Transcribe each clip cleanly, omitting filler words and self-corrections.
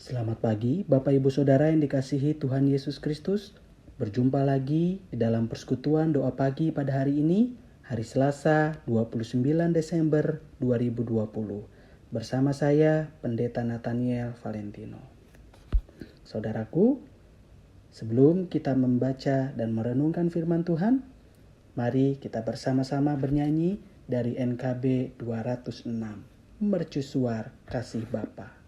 Selamat pagi Bapak Ibu Saudara yang dikasihi Tuhan Yesus Kristus. Berjumpa lagi di dalam persekutuan doa pagi pada hari ini, hari Selasa 29 Desember 2020. Bersama saya Pendeta Nathaniel Valentino. Saudaraku, sebelum kita membaca dan merenungkan firman Tuhan, mari kita bersama-sama bernyanyi dari NKB 206, Mercusuar Kasih Bapa.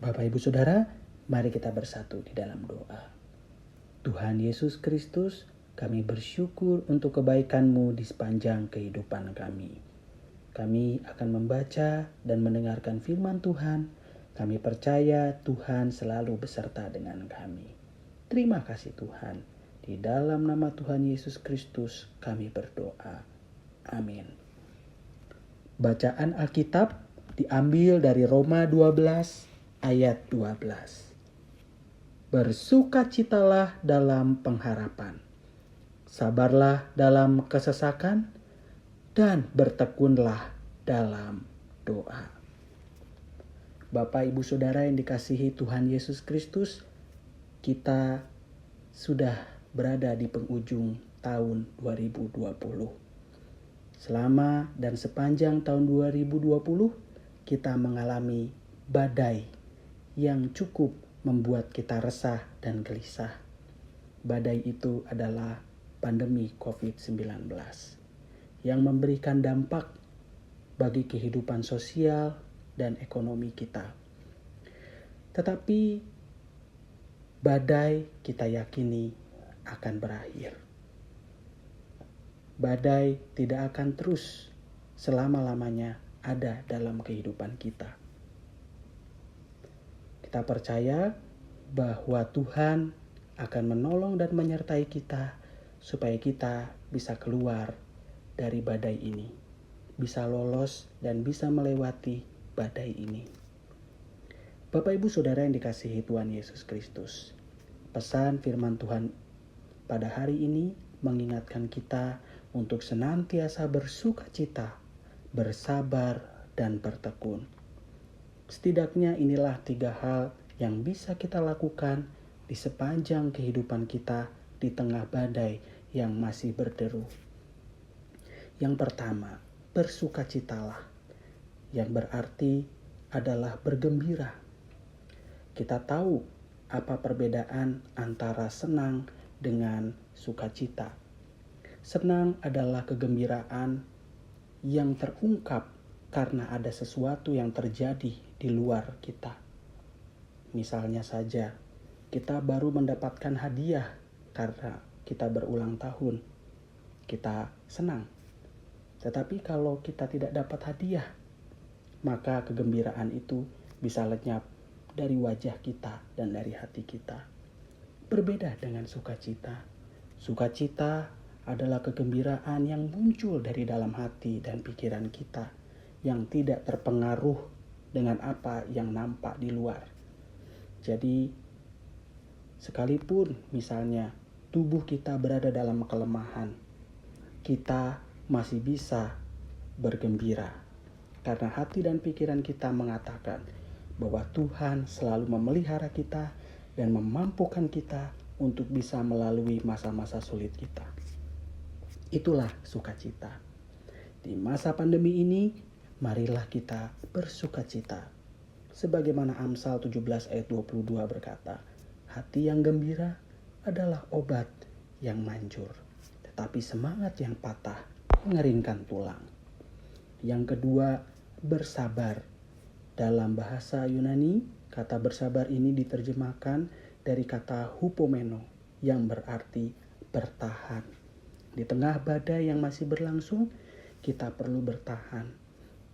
Bapak Ibu Saudara, mari kita bersatu di dalam doa. Tuhan Yesus Kristus, kami bersyukur untuk kebaikan-Mu di sepanjang kehidupan kami. Kami akan membaca dan mendengarkan firman Tuhan. Kami percaya Tuhan selalu beserta dengan kami. Terima kasih Tuhan. Di dalam nama Tuhan Yesus Kristus kami berdoa. Amin. Bacaan Alkitab diambil dari Roma 12 ayat 12. Bersukacitalah dalam pengharapan, sabarlah dalam kesesakan, dan bertekunlah dalam doa. Bapak, Ibu, Saudara yang dikasihi Tuhan Yesus Kristus, kita sudah berada di penghujung tahun 2020. Selama dan sepanjang tahun 2020, kita mengalami badai yang cukup membuat kita resah dan gelisah. Badai itu adalah pandemi COVID-19 yang memberikan dampak bagi kehidupan sosial dan ekonomi kita. Tetapi badai kita yakini akan berakhir. Badai tidak akan terus selama-lamanya ada dalam kehidupan kita. Kita percaya bahwa Tuhan akan menolong dan menyertai kita supaya kita bisa keluar dari badai ini, bisa lolos dan bisa melewati badai ini. Bapak, Ibu, Saudara yang dikasihi Tuhan Yesus Kristus, pesan firman Tuhan pada hari ini mengingatkan kita untuk senantiasa bersukacita, bersabar, dan bertekun. Setidaknya inilah 3 hal yang bisa kita lakukan di sepanjang kehidupan kita di tengah badai yang masih berderu. Yang pertama, bersukacitalah, yang berarti adalah bergembira. Kita tahu apa perbedaan antara senang dengan sukacita. Senang adalah kegembiraan yang terungkap karena ada sesuatu yang terjadi di luar kita. Misalnya saja, kita baru mendapatkan hadiah karena kita berulang tahun. Kita senang. Tetapi kalau kita tidak dapat hadiah, maka kegembiraan itu bisa lenyap dari wajah kita dan dari hati kita. Berbeda dengan sukacita. Sukacita adalah kegembiraan yang muncul dari dalam hati dan pikiran kita, yang tidak terpengaruh dengan apa yang nampak di luar. Jadi, sekalipun misalnya tubuh kita berada dalam kelemahan, kita masih bisa bergembira. Karena hati dan pikiran kita mengatakan bahwa Tuhan selalu memelihara kita dan memampukan kita untuk bisa melalui masa-masa sulit kita. Itulah sukacita. Di masa pandemi ini, marilah kita bersukacita. Sebagaimana Amsal 17 ayat 22 berkata, hati yang gembira adalah obat yang manjur, tetapi semangat yang patah mengeringkan tulang. Yang kedua, bersabar. Dalam bahasa Yunani, kata bersabar ini diterjemahkan dari kata hupomeno yang berarti bertahan. Di tengah badai yang masih berlangsung, kita perlu bertahan.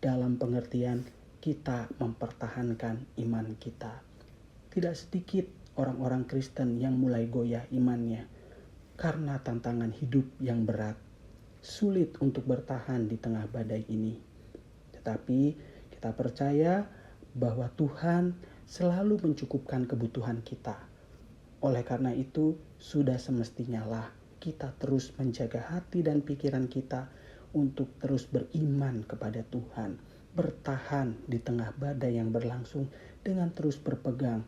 Dalam pengertian, kita mempertahankan iman kita. Tidak sedikit orang-orang Kristen yang mulai goyah imannya karena tantangan hidup yang berat. Sulit untuk bertahan di tengah badai ini. Tetapi kita percaya bahwa Tuhan selalu mencukupkan kebutuhan kita. Oleh karena itu, sudah semestinya lah kita terus menjaga hati dan pikiran kita untuk terus beriman kepada Tuhan. Bertahan di tengah badai yang berlangsung dengan terus berpegang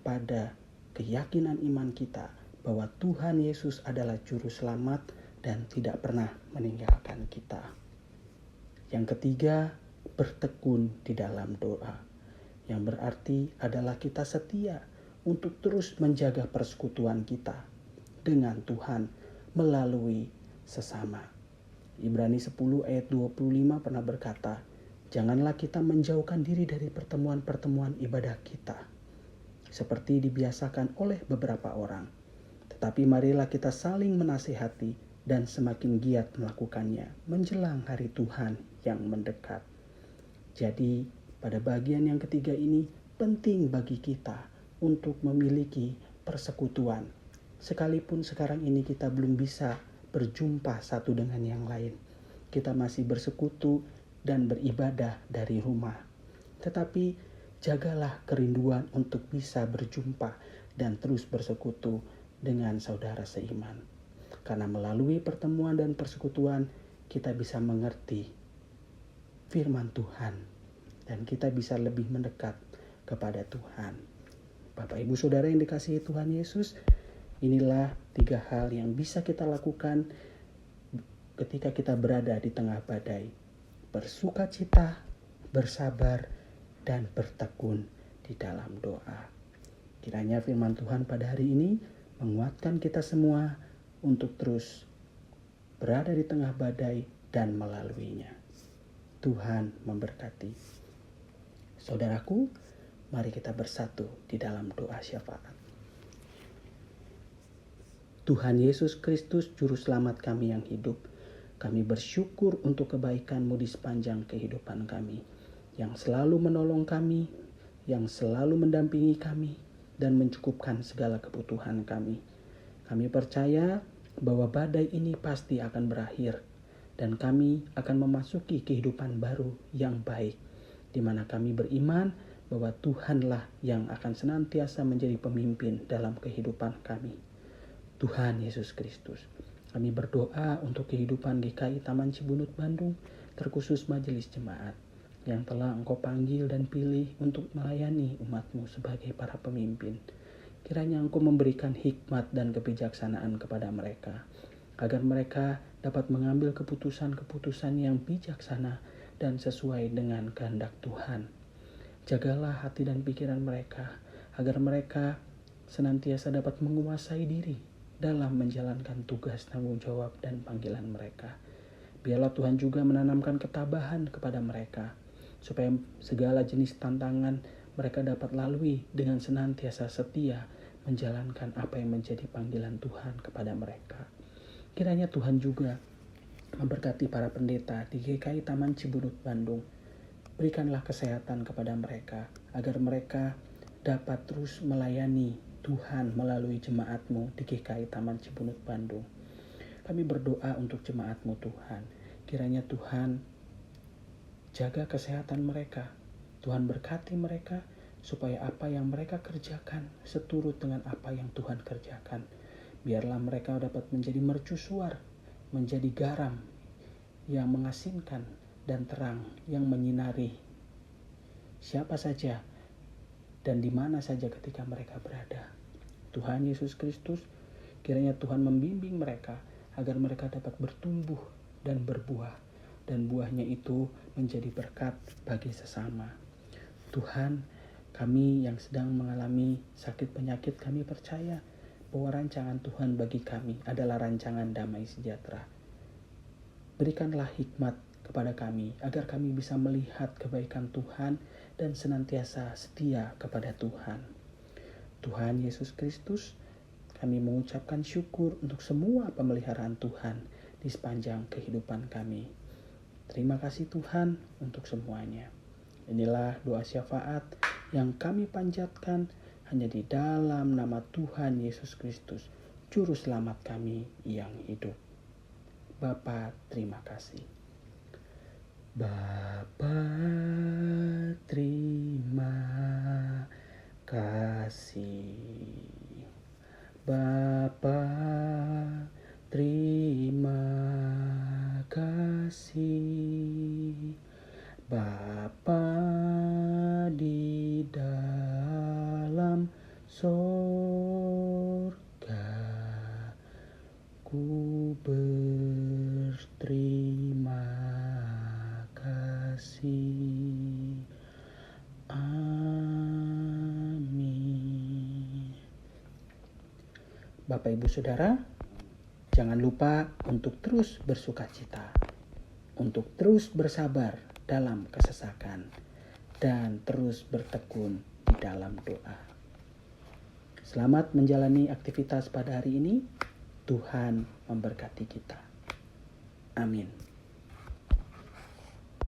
pada keyakinan iman kita bahwa Tuhan Yesus adalah juru selamat dan tidak pernah meninggalkan kita. Yang ketiga, bertekun di dalam doa. Yang berarti adalah kita setia untuk terus menjaga persekutuan kita dengan Tuhan melalui sesama. Ibrani 10 ayat 25 pernah berkata, janganlah kita menjauhkan diri dari pertemuan-pertemuan ibadah kita, seperti dibiasakan oleh beberapa orang. Tetapi marilah kita saling menasihati dan semakin giat melakukannya menjelang hari Tuhan yang mendekat. Jadi, pada bagian yang ketiga ini penting bagi kita untuk memiliki persekutuan. Sekalipun sekarang ini kita belum bisa berjumpa satu dengan yang lain. Kita masih bersekutu dan beribadah dari rumah. Tetapi jagalah kerinduan untuk bisa berjumpa dan terus bersekutu dengan saudara seiman. Karena melalui pertemuan dan persekutuan kita bisa mengerti firman Tuhan dan kita bisa lebih mendekat kepada Tuhan. Bapak Ibu Saudara yang dikasihi Tuhan Yesus, inilah 3 hal yang bisa kita lakukan ketika kita berada di tengah badai. Bersukacita, bersabar, dan bertekun di dalam doa. Kiranya firman Tuhan pada hari ini menguatkan kita semua untuk terus berada di tengah badai dan melaluinya. Tuhan memberkati. Saudaraku, mari kita bersatu di dalam doa syafaat. Tuhan Yesus Kristus, Juru Selamat kami yang hidup, kami bersyukur untuk kebaikan-Mu di sepanjang kehidupan kami, yang selalu menolong kami, yang selalu mendampingi kami, dan mencukupkan segala kebutuhan kami. Kami percaya bahwa badai ini pasti akan berakhir, dan kami akan memasuki kehidupan baru yang baik, di mana kami beriman bahwa Tuhanlah yang akan senantiasa menjadi pemimpin dalam kehidupan kami. Tuhan Yesus Kristus, kami berdoa untuk kehidupan GKI Taman Cibunut Bandung, terkhusus majelis jemaat yang telah Engkau panggil dan pilih untuk melayani umat-Mu sebagai para pemimpin. Kiranya Engkau memberikan hikmat dan kebijaksanaan kepada mereka, agar mereka dapat mengambil keputusan-keputusan yang bijaksana dan sesuai dengan kehendak Tuhan. Jagalah hati dan pikiran mereka, agar mereka senantiasa dapat menguasai diri dalam menjalankan tugas, tanggung jawab, dan panggilan mereka. Biarlah Tuhan juga menanamkan ketabahan kepada mereka, supaya segala jenis tantangan mereka dapat lalui dengan senantiasa setia menjalankan apa yang menjadi panggilan Tuhan kepada mereka. Kiranya Tuhan juga memberkati para pendeta di GKI Taman Cibunut Bandung. Berikanlah kesehatan kepada mereka, agar mereka dapat terus melayani Tuhan melalui jemaat-Mu di GKI Taman Cibunut Bandung. Kami berdoa untuk jemaat-Mu Tuhan. Kiranya Tuhan jaga kesehatan mereka. Tuhan berkati mereka supaya apa yang mereka kerjakan seturut dengan apa yang Tuhan kerjakan. Biarlah mereka dapat menjadi mercusuar, menjadi garam yang mengasinkan dan terang yang menyinari siapa saja dan di mana saja ketika mereka berada. Tuhan Yesus Kristus, kiranya Tuhan membimbing mereka agar mereka dapat bertumbuh dan berbuah, dan buahnya itu menjadi berkat bagi sesama. Tuhan, kami yang sedang mengalami sakit penyakit, kami percaya bahwa rancangan Tuhan bagi kami adalah rancangan damai sejahtera. Berikanlah hikmat kepada kami agar kami bisa melihat kebaikan Tuhan dan senantiasa setia kepada Tuhan. Tuhan Yesus Kristus, kami mengucapkan syukur untuk semua pemeliharaan Tuhan di sepanjang kehidupan kami. Terima kasih Tuhan untuk semuanya. Inilah doa syafaat yang kami panjatkan hanya di dalam nama Tuhan Yesus Kristus, Juru Selamat kami yang hidup. Bapa, terima kasih. Bapa, terima kasih. Bapa, terima kasih. Bapa di dalam sorga, ku berterima kasih. Amin. Bapak Ibu Saudara, jangan lupa untuk terus bersukacita, untuk terus bersabar dalam kesesakan, dan terus bertekun di dalam doa. Selamat menjalani aktivitas pada hari ini. Tuhan memberkati kita. Amin.